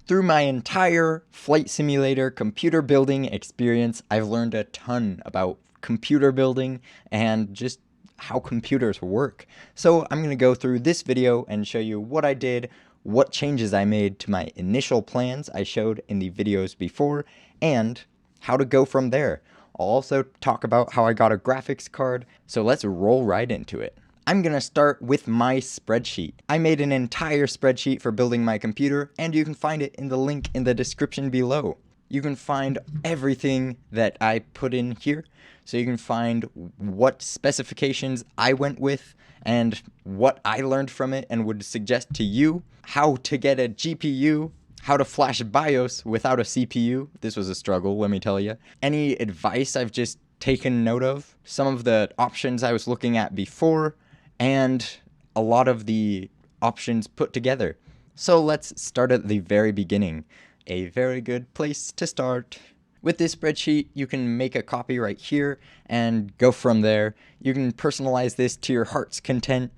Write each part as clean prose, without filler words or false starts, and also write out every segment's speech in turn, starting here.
Through my entire flight simulator computer building experience, I've learned a ton about computer building and just how computers work. So I'm going to go through this video and show you what I did, what changes I made to my initial plans I showed in the videos before, and how to go from there. I'll also talk about how I got a graphics card, so let's roll right into it. I'm going to start with my spreadsheet. I made an entire spreadsheet for building my computer, and you can find it in the link in the description below. You can find everything that I put in here, so you can find what specifications I went with and what I learned from it and would suggest to you, how to get a GPU, how to flash BIOS without a CPU. This was a struggle, let me tell you. Any advice I've just taken note of, some of the options I was looking at before, and a lot of the options put together. So let's start at the very beginning. A very good place to start. With this spreadsheet, you can make a copy right here and go from there. You can personalize this to your heart's content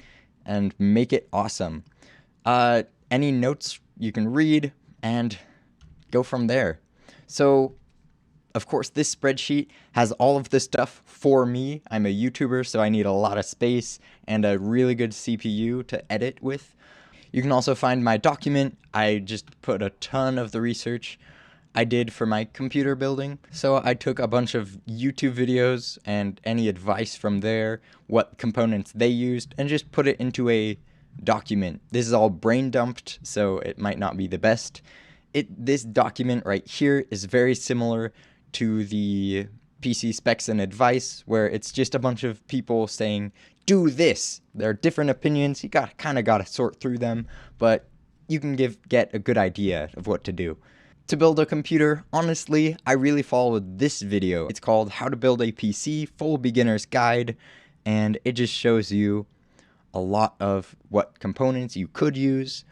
and make it awesome. Any notes you can read and go from there. So, of course, this spreadsheet has all of the stuff for me. I'm a YouTuber, so I need a lot of space and a really good CPU to edit with. You can also find my document. I just put a ton of the research I did for my computer building. So I took a bunch of YouTube videos and any advice from there, what components they used, and just put it into a document. This is all brain dumped, so it might not be the best. This document right here is very similar to the PC specs and advice, where it's just a bunch of people saying, do this. There are different opinions. You kind of got to sort through them, but you can get a good idea of what to do. To build a computer, honestly, I really followed this video. It's called How to Build a PC, Full Beginner's Guide, and it just shows you a lot of what components you could use,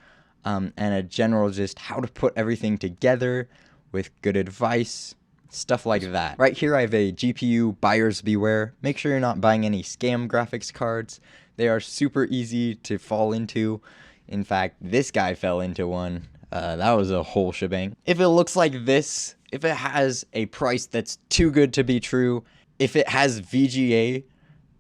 and a general just how to put everything together with good advice, stuff like that. Right here I have a GPU buyers beware. Make sure you're not buying any scam graphics cards. They are super easy to fall into. In fact, this guy fell into one. That was a whole shebang. If it looks like this, if it has a price that's too good to be true, if it has VGA,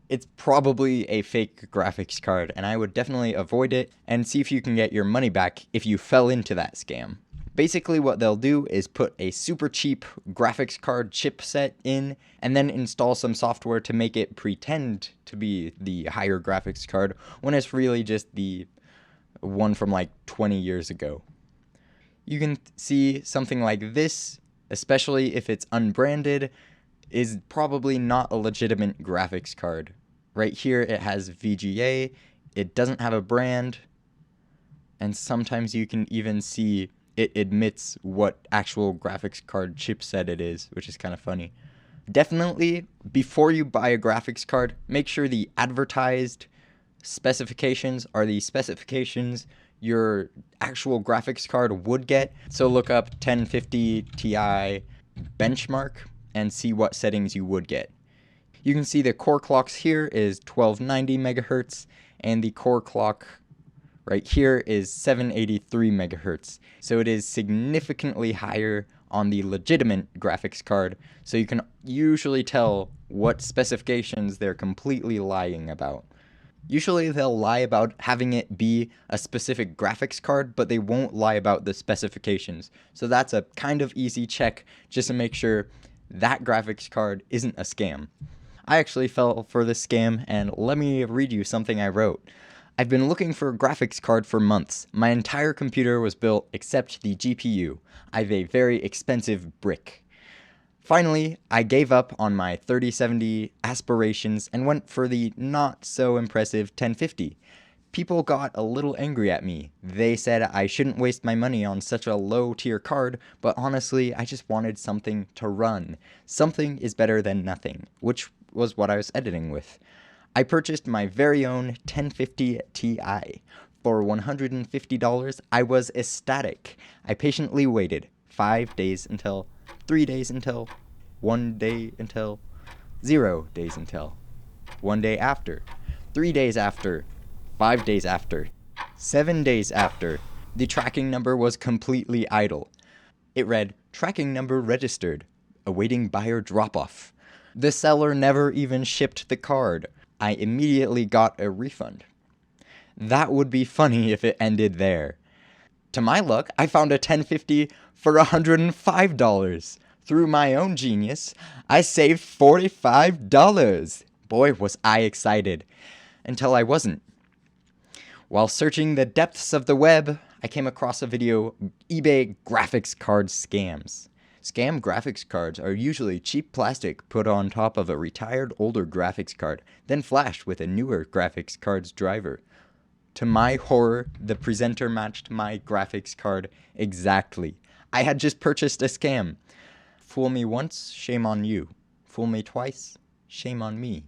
it's probably a fake graphics card, and I would definitely avoid it and see if you can get your money back if you fell into that scam. Basically what they'll do is put a super cheap graphics card chipset in and then install some software to make it pretend to be the higher graphics card when it's really just the one from like 20 years ago. You can see something like this, especially if it's unbranded, is probably not a legitimate graphics card. Right here it has VGA, it doesn't have a brand, and sometimes you can even see it admits what actual graphics card chipset it is, which is kind of funny. Definitely, before you buy a graphics card, make sure the advertised specifications are the specifications your actual graphics card would get. So look up 1050 Ti benchmark and see what settings you would get. You can see the core clocks here is 1290 megahertz, and the core clock right here is 783 megahertz. So it is significantly higher on the legitimate graphics card, so you can usually tell what specifications they're completely lying about. Usually they'll lie about having it be a specific graphics card, but they won't lie about the specifications. So that's a kind of easy check just to make sure that graphics card isn't a scam. I actually fell for this scam, and let me read you something I wrote. I've been looking for a graphics card for months. My entire computer was built except the GPU. I have a very expensive brick. Finally, I gave up on my 3070 aspirations and went for the not so impressive 1050. People got a little angry at me. They said I shouldn't waste my money on such a low tier card, but honestly, I just wanted something to run. Something is better than nothing, which was what I was editing with. I purchased my very own 1050 Ti. For $150, I was ecstatic. I patiently waited 5 days until 3 days until 1 day until 0 days until 1 day after 3 days after 5 days after 7 days after The tracking number was completely idle. It read, "Tracking number registered, awaiting buyer drop-off." The seller never even shipped the card. I immediately got a refund. That would be funny if it ended there. To my luck, I found a 1050 for $105. Through my own genius, I saved $45. Boy, was I excited. Until I wasn't. While searching the depths of the web, I came across a video, eBay graphics card scams. Scam graphics cards are usually cheap plastic put on top of a retired older graphics card, then flashed with a newer graphics card's driver. To my horror, the presenter matched my graphics card exactly. I had just purchased a scam. Fool me once, shame on you. Fool me twice, shame on me.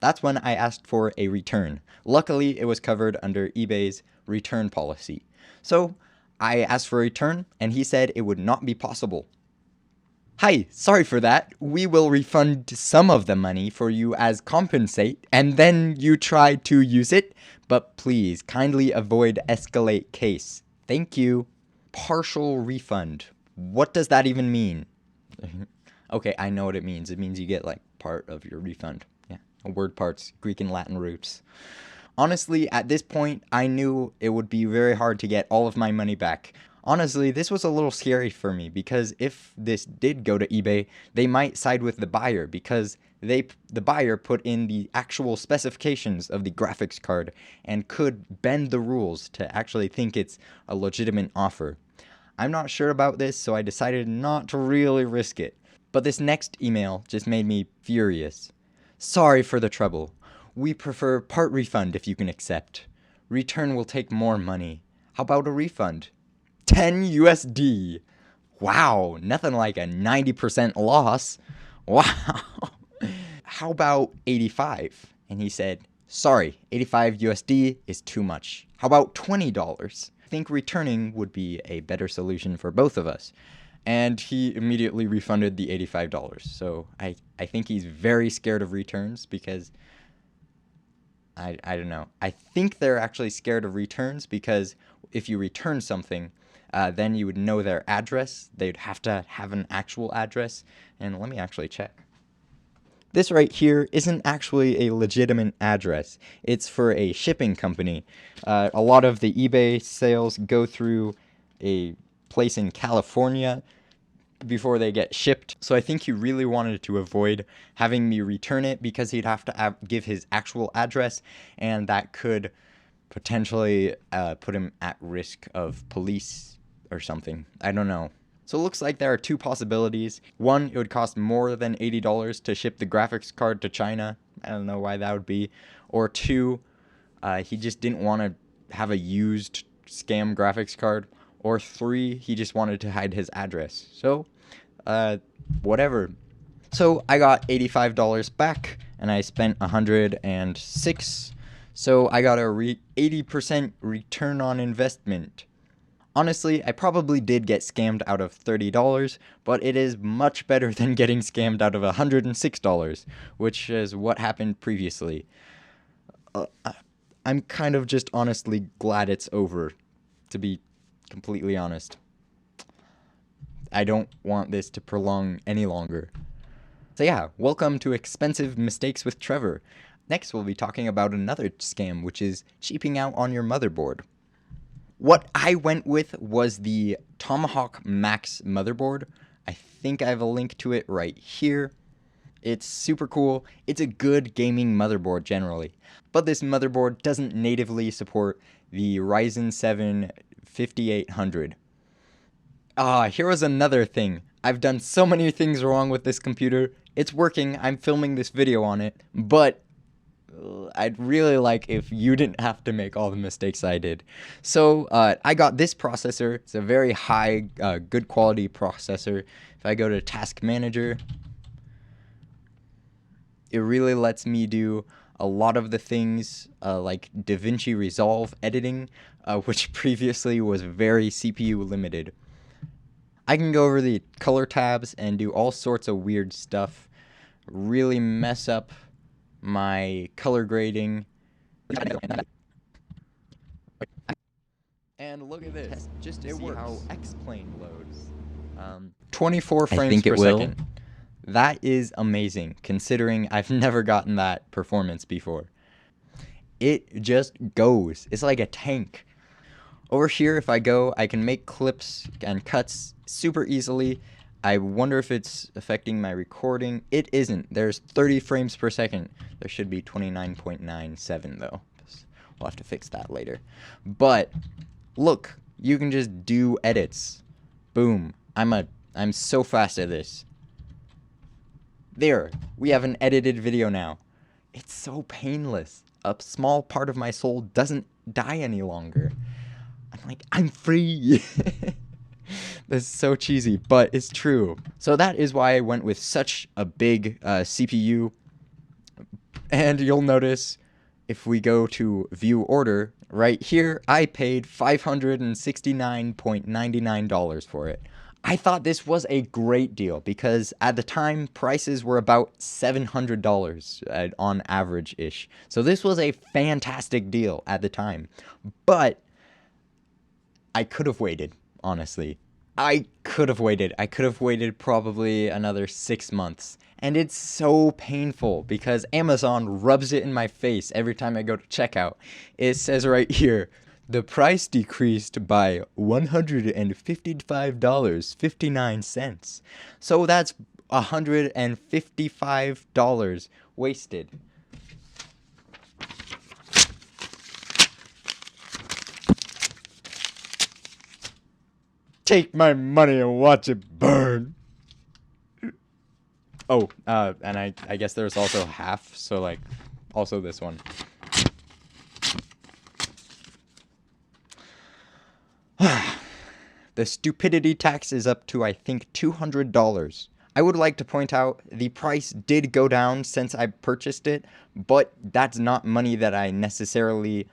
That's when I asked for a return. Luckily, it was covered under eBay's return policy. So I asked for a return, and he said it would not be possible. "Hi, sorry for that. We will refund some of the money for you as compensate, and then you try to use it, but please kindly avoid escalate case. Thank you." Partial refund. What does that even mean? Okay, I know what it means. It means you get like part of your refund. Yeah, word parts, Greek and Latin roots. Honestly, at this point, I knew it would be very hard to get all of my money back. Honestly, this was a little scary for me because if this did go to eBay, they might side with the buyer because the buyer put in the actual specifications of the graphics card and could bend the rules to actually think it's a legitimate offer. I'm not sure about this, so I decided not to really risk it. But this next email just made me furious. "Sorry for the trouble. We prefer part refund if you can accept. Return will take more money. How about a refund? 10 USD. Wow, nothing like a 90% loss. Wow. How about 85? And he said, "Sorry, 85 USD is too much. How about $20? I think returning would be a better solution for both of us." And he immediately refunded the $85. So I think he's very scared of returns because I don't know. I think they're actually scared of returns because if you return something, then you would know their address. They'd have to have an actual address. And let me actually check. This right here isn't actually a legitimate address. It's for a shipping company. A lot of the eBay sales go through a place in California before they get shipped. So I think he really wanted to avoid having me return it because he'd have to give his actual address, and that could potentially put him at risk of police or something. I don't know. So it looks like there are two possibilities. One, it would cost more than $80 to ship the graphics card to China. I don't know why that would be. Or two, he just didn't want to have a used scam graphics card. Or three, he just wanted to hide his address. So, whatever. So I got $85 back, and I spent $106. So I got a 80% return on investment. Honestly, I probably did get scammed out of $30, but it is much better than getting scammed out of $106, which is what happened previously. I'm kind of just honestly glad it's over, to be completely honest. I don't want this to prolong any longer. So yeah, welcome to Expensive Mistakes with Trevor. Next we'll be talking about another scam, which is cheaping out on your motherboard. What I went with was the Tomahawk Max motherboard. I think I have a link to it right here. It's super cool. It's a good gaming motherboard generally. But this motherboard doesn't natively support the Ryzen 7 5800. Here was another thing. I've done so many things wrong with this computer. It's working. I'm filming this video on it. But I'd really like if you didn't have to make all the mistakes I did. So I got this processor. It's a very high, good quality processor. If I go to Task Manager, it really lets me do a lot of the things like DaVinci Resolve editing, which previously was very CPU limited. I can go over the color tabs and do all sorts of weird stuff, really mess up my color grading, and And look at this. Just to see how X-Plane loads. 24 I frames think per it will. second. That is amazing, considering I've never gotten that performance before. It just goes. It's like a tank. Over here, if I go, I can make clips and cuts super easily. I wonder if it's affecting my recording. It isn't. There's 30 frames per second. There should be 29.97 though. We'll have to fix that later. But look, you can just do edits. Boom. I'm so fast at this. There, we have an edited video now. It's so painless. A small part of my soul doesn't die any longer. I'm like, I'm free. This is so cheesy, but it's true. So that is why I went with such a big CPU. And you'll notice if we go to view order, right here, I paid $569.99 for it. I thought this was a great deal because at the time, prices were about $700 on average-ish. So this was a fantastic deal at the time. But I could have waited, honestly. I could have waited. I could have waited probably another 6 months. And it's so painful because Amazon rubs it in my face every time I go to checkout. It says right here, the price decreased by $155.59. So that's $155 wasted. Take my money and watch it burn. Oh, and I guess there's also half, so like, also this one. The stupidity tax is up to, I think, $200. I would like to point out the price did go down since I purchased it, but that's not money that I necessarily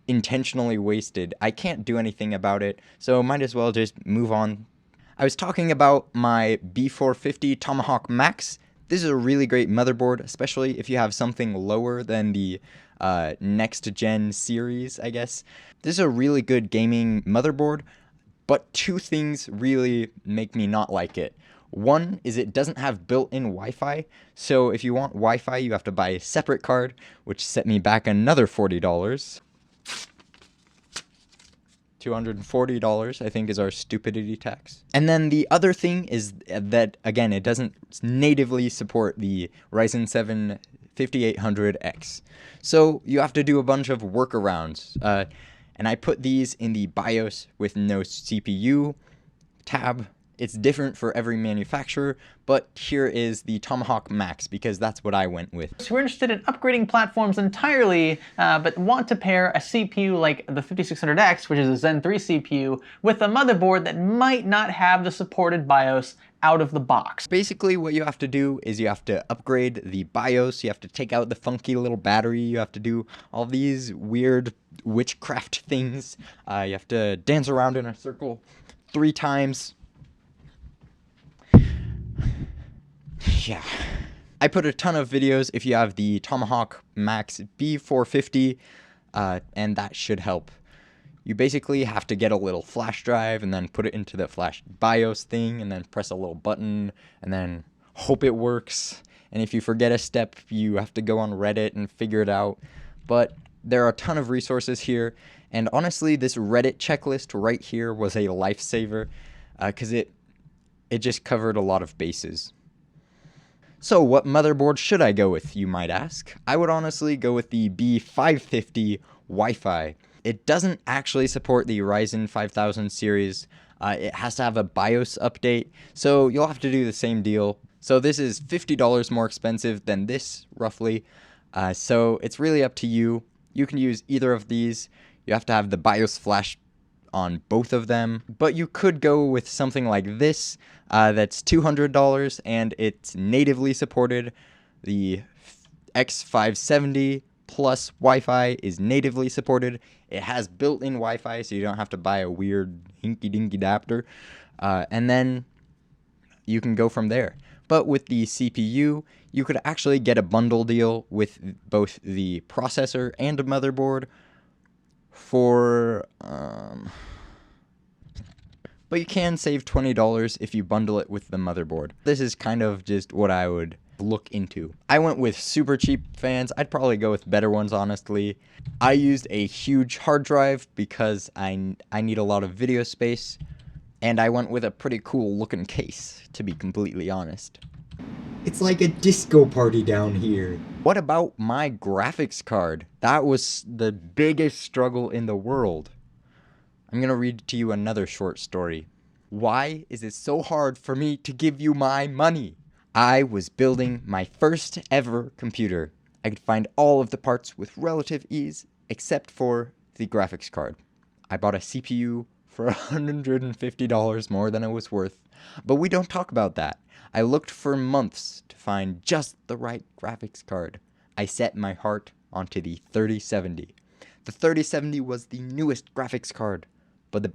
intentionally wasted. I can't do anything about it, so might as well just move on. I was talking about my B450 Tomahawk Max. This is a really great motherboard, especially if you have something lower than the next gen series, I guess. This is a really good gaming motherboard, but two things really make me not like it. One is it doesn't have built-in Wi-Fi, so if you want Wi-Fi, you have to buy a separate card, which set me back another $40. $240, I think, is our stupidity tax. And then the other thing is that, again, it doesn't natively support the Ryzen 7 5800X. So you have to do a bunch of workarounds. And I put these in the BIOS with no CPU tab. It's different for every manufacturer, but here is the Tomahawk Max because that's what I went with. So we're interested in upgrading platforms entirely, but want to pair a CPU like the 5600X, which is a Zen 3 CPU, with a motherboard that might not have the supported BIOS out of the box. Basically, what you have to do is you have to upgrade the BIOS, you have to take out the funky little battery, you have to do all these weird witchcraft things, you have to dance around in a circle 3 times. Yeah. I put a ton of videos if you have the Tomahawk Max B450, and that should help. You basically have to get a little flash drive and then put it into the flash BIOS thing and then press a little button and then hope it works. And if you forget a step, you have to go on Reddit and figure it out. But there are a ton of resources here, and honestly, this Reddit checklist right here was a lifesaver because it just covered a lot of bases. So what motherboard should I go with, you might ask? I would honestly go with the B550 Wi-Fi. It doesn't actually support the Ryzen 5000 series. It has to have a BIOS update, so you'll have to do the same deal. So this is $50 more expensive than this, roughly. So it's really up to you. You can use either of these. You have to have the BIOS flash on both of them, but you could go with something like this that's $200 and it's natively supported. The X570 plus Wi-Fi is natively supported. It has built-in Wi-Fi, so you don't have to buy a weird hinky-dinky adapter, and then you can go from there. But with the CPU, you could actually get a bundle deal with both the processor and a motherboard for but you can save $20 if you bundle it with the motherboard. This is kind of just what I would look into. I went with super cheap fans. I'd probably go with better ones, honestly. I used a huge hard drive because I need a lot of video space, and I went with a pretty cool looking case, to be completely honest. It's like a disco party down here. What about my graphics card? That was the biggest struggle in the world. I'm gonna read to you another short story. Why is it so hard for me to give you my money? I was building my first ever computer. I could find all of the parts with relative ease, except for the graphics card. I bought a CPU for $150 more than it was worth, but we don't talk about that. I looked for months to find just the right graphics card. I set my heart onto the 3070. The 3070 was the newest graphics card, but the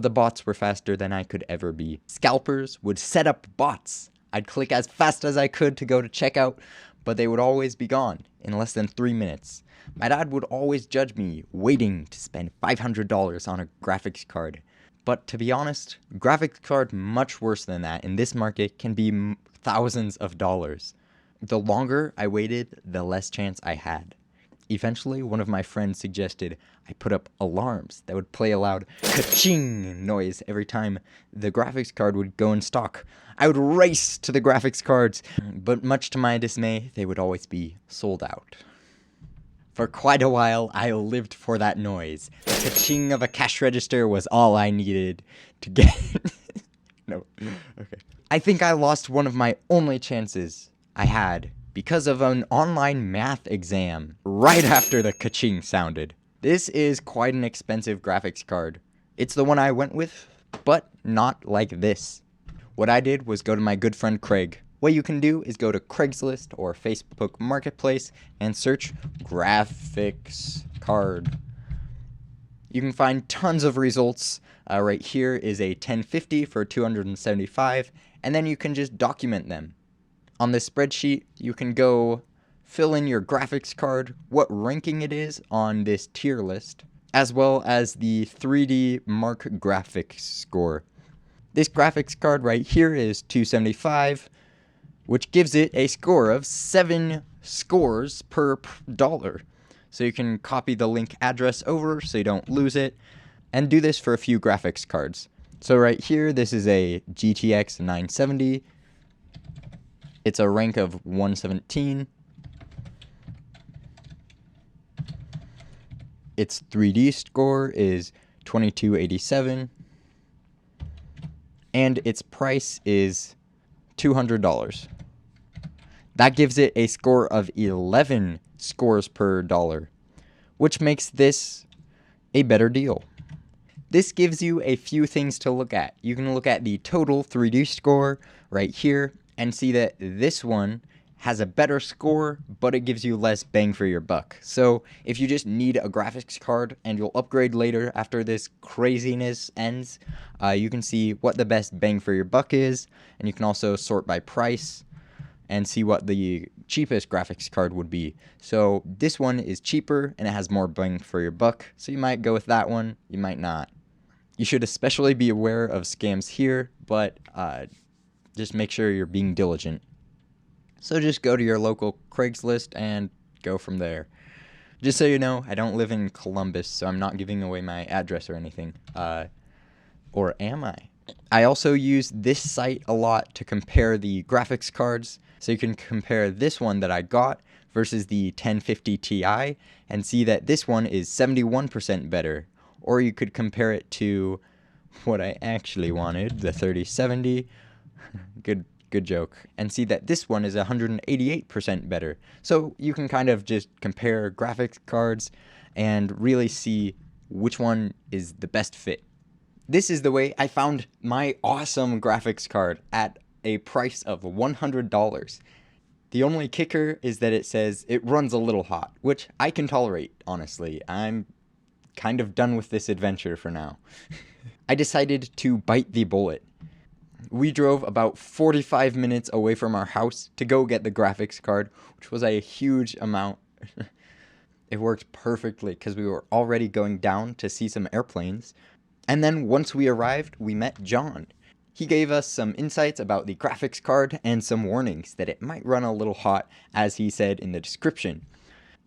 bots were faster than I could ever be. Scalpers would set up bots. I'd click as fast as I could to go to checkout, but they would always be gone in less than 3 minutes. My dad would always judge me waiting to spend $500 on a graphics card. But to be honest, graphics card much worse than that in this market can be thousands of dollars. The longer I waited, the less chance I had. Eventually, one of my friends suggested I put up alarms that would play a loud ka-ching noise every time the graphics card would go in stock. I would race to the graphics cards, but much to my dismay, they would always be sold out. For quite a while, I lived for that noise. The ka-ching of a cash register was all I needed to get. No, okay. I think I lost one of my only chances I had because of an online math exam right after the ka-ching sounded. This is quite an expensive graphics card. It's the one I went with, but not like this. What I did was go to my good friend Craig. What you can do is go to Craigslist or Facebook Marketplace and search graphics card. You can find tons of results. Right here is a 1050 for $275, and then you can just document them. On this spreadsheet, you can go fill in your graphics card, what ranking it is on this tier list, as well as the 3D Mark graphics score. This graphics card right here is 275, which gives it a score of 7 scores per dollar. So you can copy the link address over so you don't lose it, and do this for a few graphics cards. So right here, this is a GTX 970. It's a rank of 117. Its 3D score is 2287. And its price is $200. That gives it a score of 11 scores per dollar, which makes this a better deal. This gives you a few things to look at. You can look at the total 3D score right here and see that this one has a better score, but it gives you less bang for your buck. So if you just need a graphics card and you'll upgrade later after this craziness ends, you can see what the best bang for your buck is, and you can also sort by price and see what the cheapest graphics card would be. So this one is cheaper and it has more bang for your buck, so you might go with that one, you might not. You should especially be aware of scams here, but just make sure you're being diligent. So just go to your local Craigslist and go from there. Just so you know, I don't live in Columbus, so I'm not giving away my address or anything. Or am I? I also use this site a lot to compare the graphics cards. So you can compare this one that I got versus the 1050 Ti and see that this one is 71% better. Or you could compare it to what I actually wanted, the 3070. Good joke. And see that this one is 188% better. So you can kind of just compare graphics cards and really see which one is the best fit. This is the way I found my awesome graphics card at a price of $100. The only kicker is that it says it runs a little hot, which I can tolerate, honestly. I'm kind of done with this adventure for now. I decided to bite the bullet. We drove about 45 minutes away from our house to go get the graphics card, which was a huge amount. It worked perfectly because we were already going down to see some airplanes. And then once we arrived, we met John. He gave us some insights about the graphics card and some warnings that it might run a little hot, as he said in the description.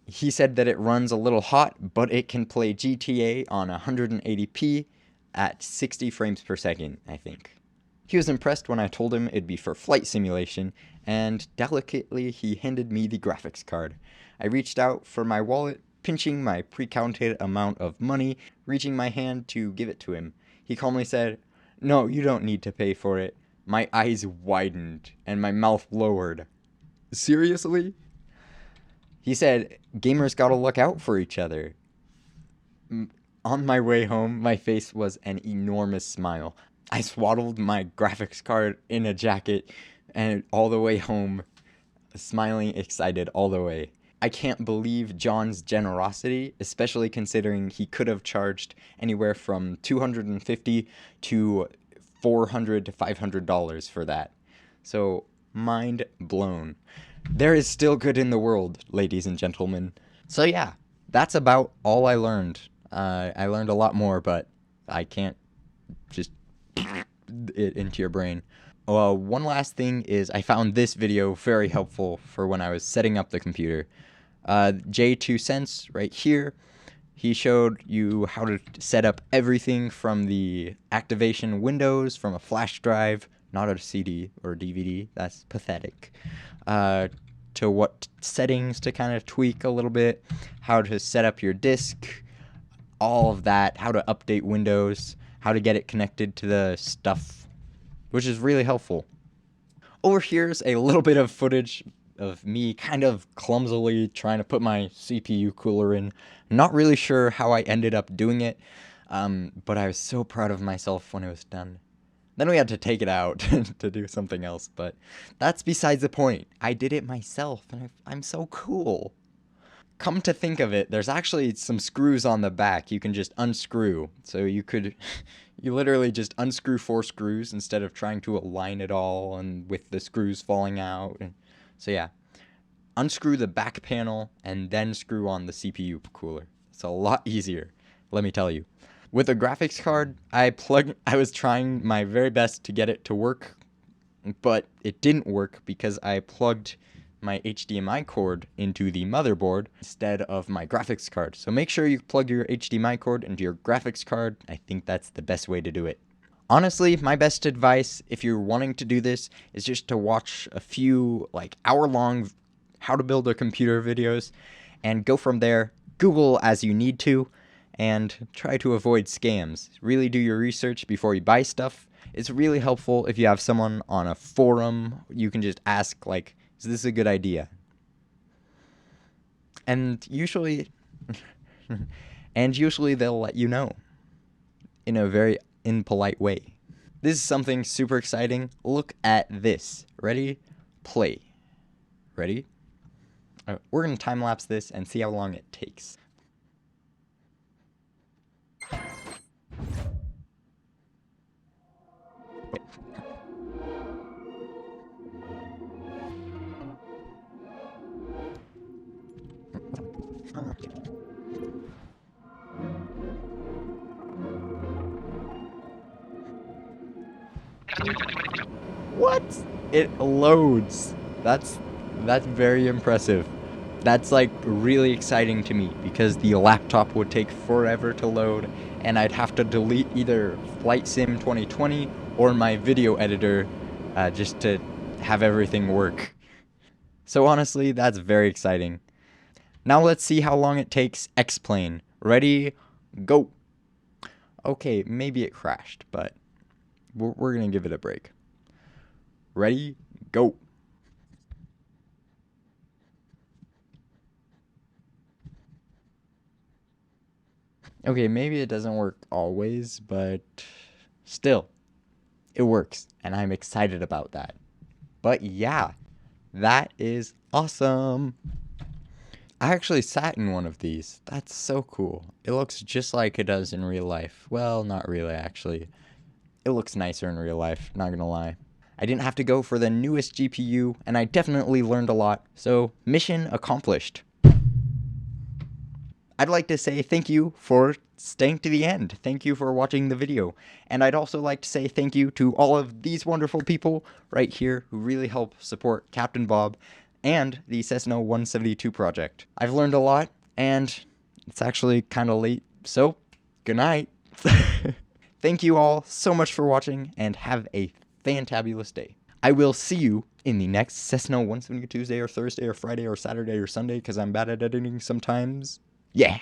He said that it runs a little hot, but it can play GTA on 180p at 60 frames per second, I think. He was impressed when I told him it'd be for flight simulation, and delicately he handed me the graphics card. I reached out for my wallet, pinching my pre-counted amount of money, reaching my hand to give it to him. He calmly said, "No, you don't need to pay for it." My eyes widened and my mouth lowered. Seriously? He said, "Gamers gotta look out for each other." On my way home, my face was an enormous smile. I swaddled my graphics card in a jacket and all the way home, smiling excited all the way. I can't believe John's generosity, especially considering he could have charged anywhere from $250 to $400 to $500 for that. So, mind blown. There is still good in the world, ladies and gentlemen. So yeah, that's about all I learned. I learned a lot more, but I can't just it into your brain. One last thing is I found this video very helpful for when I was setting up the computer. J2Sense right here, he showed you how to set up everything from the activation windows from a flash drive, not a CD or DVD, that's pathetic, to what settings to kind of tweak a little bit, how to set up your disk, all of that, how to update Windows, how to get it connected to the stuff, which is really helpful. Over here's a little bit of footage of me kind of clumsily trying to put my CPU cooler in. Not really sure how I ended up doing it, but I was so proud of myself when it was done. Then we had to take it out to do something else, but that's besides the point. I did it myself, and I'm so cool. Come to think of it, there's actually some screws on the back you can just unscrew. So you literally just unscrew 4 screws instead of trying to align it all and with the screws falling out. So yeah, unscrew the back panel and then screw on the CPU cooler. It's a lot easier, let me tell you. With a graphics card, I was trying my very best to get it to work, but it didn't work because I plugged my HDMI cord into the motherboard instead of my graphics card. So make sure you plug your HDMI cord into your graphics card. I think that's the best way to do it. Honestly, my best advice if you're wanting to do this is just to watch a few hour-long how to build a computer videos and go from there. Google as you need to and try to avoid scams. Really do your research before you buy stuff. It's really helpful if you have someone on a forum. You can just ask is this a good idea? And usually they'll let you know in a very impolite way. This is something super exciting. Look at this. Ready? Play. Ready? All right, we're going to time-lapse this and see how long it takes. What? It loads. That's very impressive. That's really exciting to me because the laptop would take forever to load and I'd have to delete either Flight Sim 2020 or my video editor just to have everything work. So honestly, that's very exciting. Now let's see how long it takes X-Plane. Ready? Go. Okay, maybe it crashed, but we're gonna give it a break. Ready? Go. Okay, maybe it doesn't work always, but still, it works, and I'm excited about that. But yeah, that is awesome. I actually sat in one of these. That's so cool. It looks just like it does in real life. Well, not really, actually. It looks nicer in real life, not gonna lie. I didn't have to go for the newest GPU, and I definitely learned a lot, so mission accomplished. I'd like to say thank you for staying to the end. Thank you for watching the video. And I'd also like to say thank you to all of these wonderful people right here who really help support Captain Bob and the Cessna 172 project. I've learned a lot, and it's actually kind of late, so good night. Thank you all so much for watching, and have a fantabulous day. I will see you in the next Cessna 172 Tuesday or Thursday or Friday or Saturday or Sunday, because I'm bad at editing sometimes. Yeah.